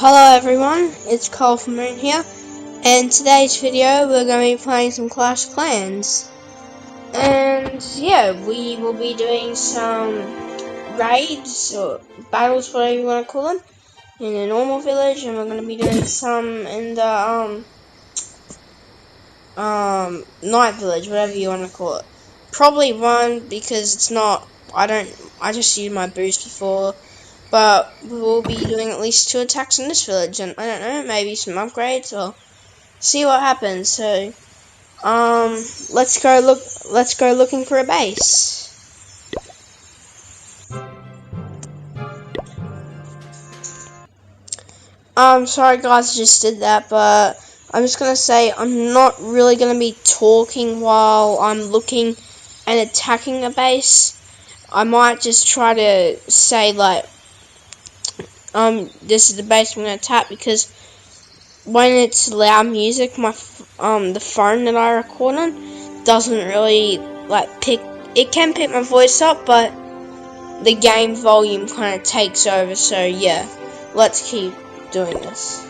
Hello everyone, it's Cole from Moon here, and today's video we're going to be playing some Clash of Clans. And yeah, we will be doing some raids, or battles, whatever you want to call them, in a normal village, and we're going to be doing some in the night village, whatever you want to call it. Probably one, because it's not, I just used my boost before. But we will be doing at least 2 attacks in this village, and I don't know, maybe some upgrades, or see what happens. So, let's go looking for a base. Sorry guys, I just did that, but I'm just gonna say I'm not really gonna be talking while I'm looking and attacking a base. I might just try to say like, this is the base I'm gonna attack, because when it's loud music, the phone that I record on doesn't really pick. It can pick my voice up, but the game volume kind of takes over. So yeah, let's keep doing this.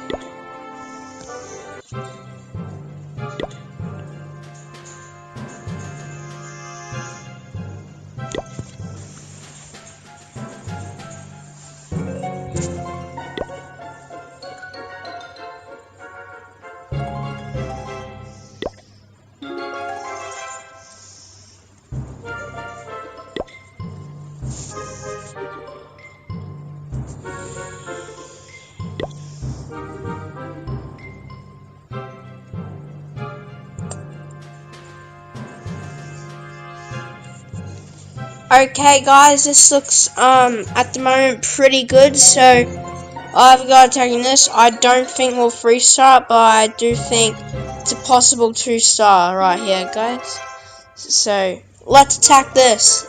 Okay guys, this looks at the moment pretty good, so I've got attacking this. I don't think we'll 3-star, but I do think it's a possible 2-star right here guys. So let's attack this.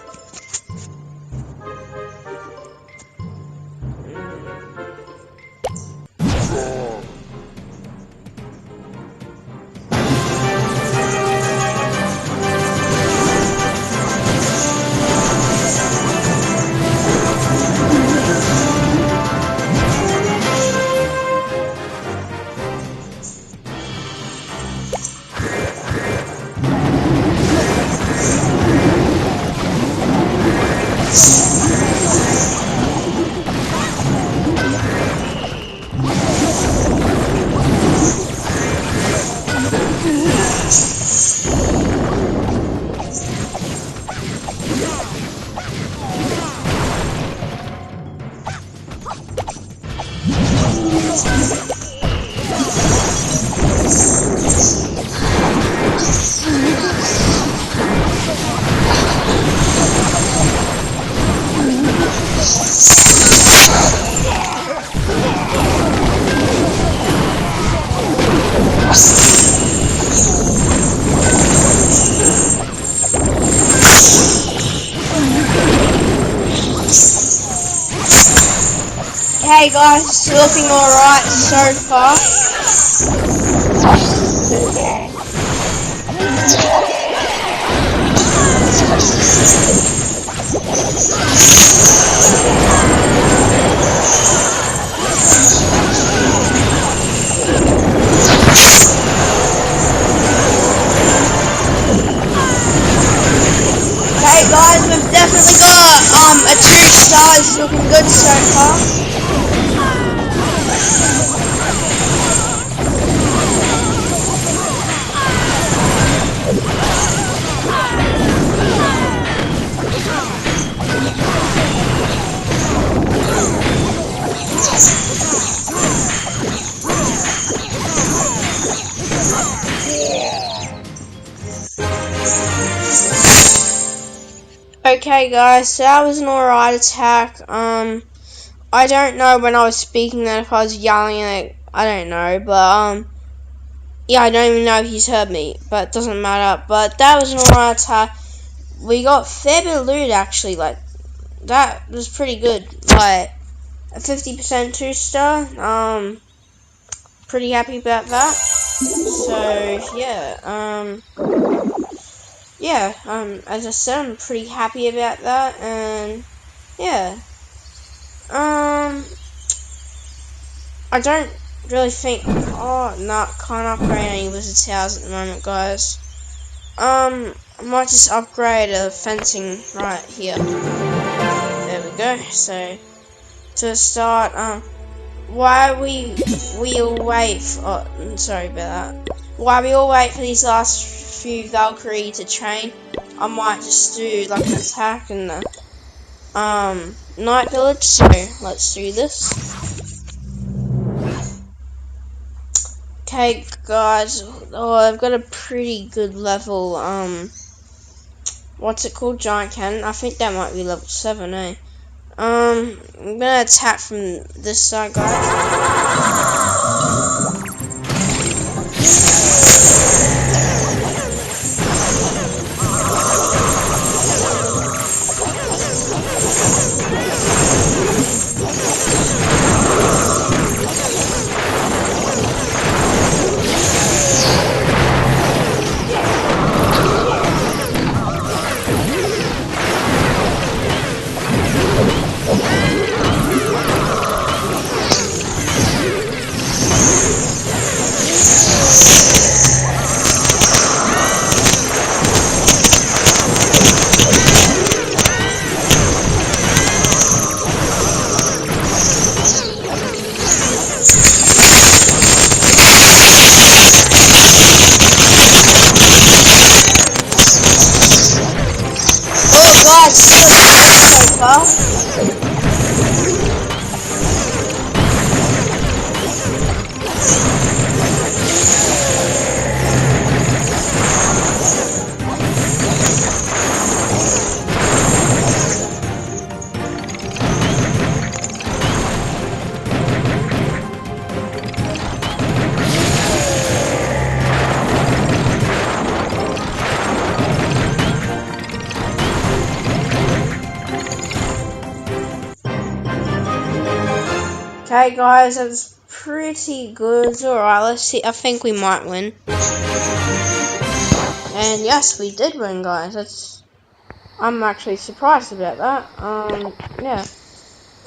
Hey guys, it's looking alright so far. Hey guys, we've definitely got a 2-star. It's looking good so far. Okay guys, so that was an alright attack. I don't know when I was speaking that if I was yelling at it, I don't know, but yeah, I don't even know if he's heard me, but it doesn't matter. But that was an alright attack. We got a fair bit of loot actually, like that was pretty good. Like a 50% 2-star. Pretty happy about that. So yeah, as I said, I'm pretty happy about that, and yeah, I don't really think. Oh no, can't upgrade any wizard towers at the moment, guys. I might just upgrade a fencing right here. There we go. So to start, while we'll wait for, sorry about that. While we all wait for these last few Valkyrie to train, I might just do like an attack in the night village. So let's do this. Okay, guys. Oh, I've got a pretty good level. What's it called? Giant cannon. I think that might be level 7, eh? I'm gonna attack from this side, guys. God, so far. Okay, guys, that was pretty good. Alright, let's see. I think we might win. And yes, we did win, guys. I'm actually surprised about that. Yeah.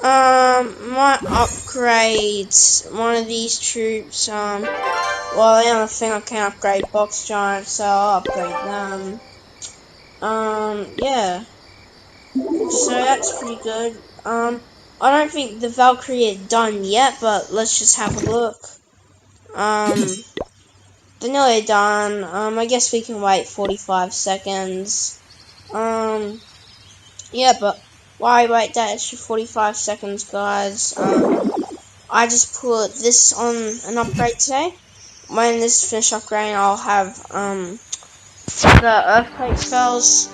Might upgrade one of these troops. Well, the only thing I can upgrade box giants, so I'll upgrade them. Yeah. So that's pretty good. I don't think the Valkyrie are done yet, but let's just have a look. They're nearly done. I guess we can wait 45 seconds. Yeah, but why wait that extra 45 seconds, guys? I just put this on an upgrade today. When this is finished upgrading, I'll have, the earthquake spells.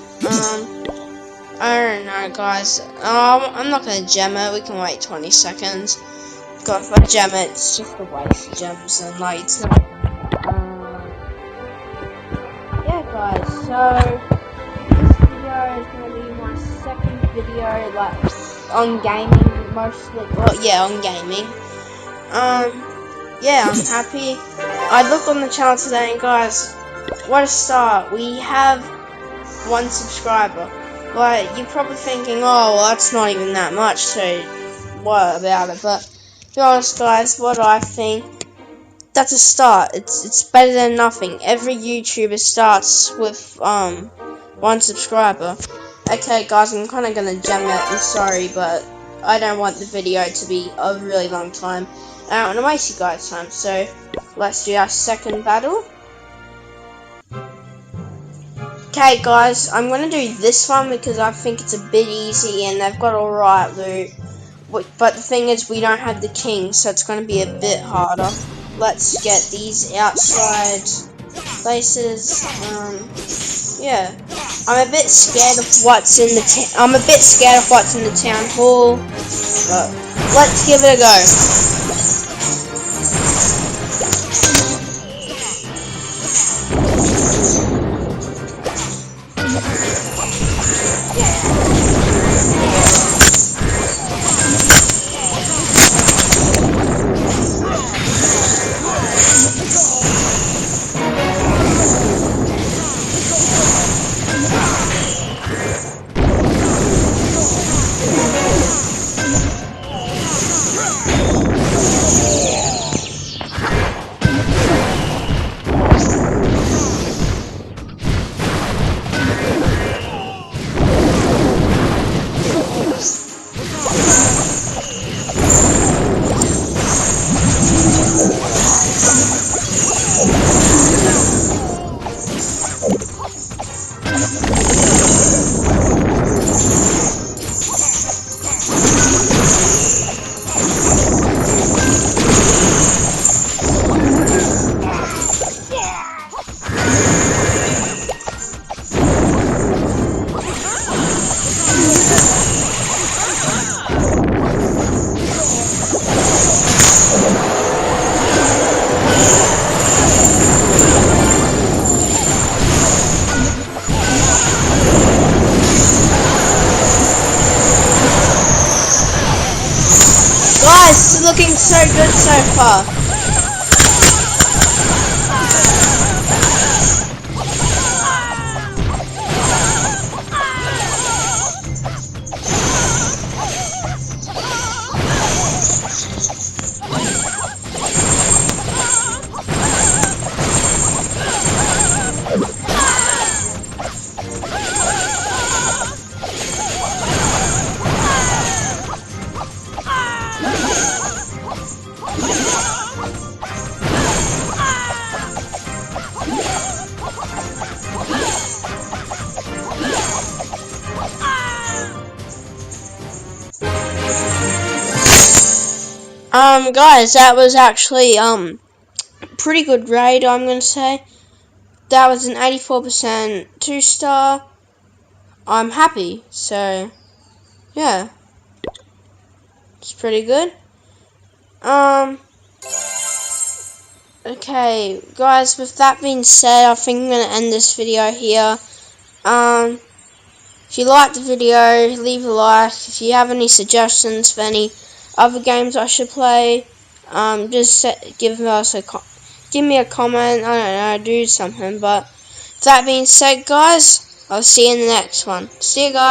I don't know, guys. I'm not gonna gem it. We can wait 20 seconds. God, if I gem it, it's just a waste of gems and lights. Yeah, guys. So this video is gonna be my second video, like on gaming mostly. Well, yeah, on gaming. Yeah, I'm happy. I looked on the channel today, and guys, what a start! We have 1 subscriber. Like, you're probably thinking, oh, well, that's not even that much, so what about it? But, to be honest, guys, what I think, that's a start. It's better than nothing. Every YouTuber starts with, 1 subscriber. Okay, guys, I'm kind of going to gem it. I'm sorry, but I don't want the video to be a really long time. I don't want to waste you guys' time, so let's do our second battle. Okay, guys, I'm going to do this one because I think it's a bit easy and they've got alright loot. But the thing is, we don't have the king, so it's going to be a bit harder. Let's get these outside places. Yeah. I'm a bit scared of what's in the town hall. But let's give it a go. been so good so far. Guys, that was actually, pretty good raid, I'm gonna say. That was an 84% 2-star. I'm happy, so, yeah. It's pretty good. Okay, guys, with that being said, I think I'm gonna end this video here. If you liked the video, leave a like. If you have any suggestions for any other games I should play, just give me a comment. I don't know, do something. But with that being said, guys, I'll see you in the next one. See you guys.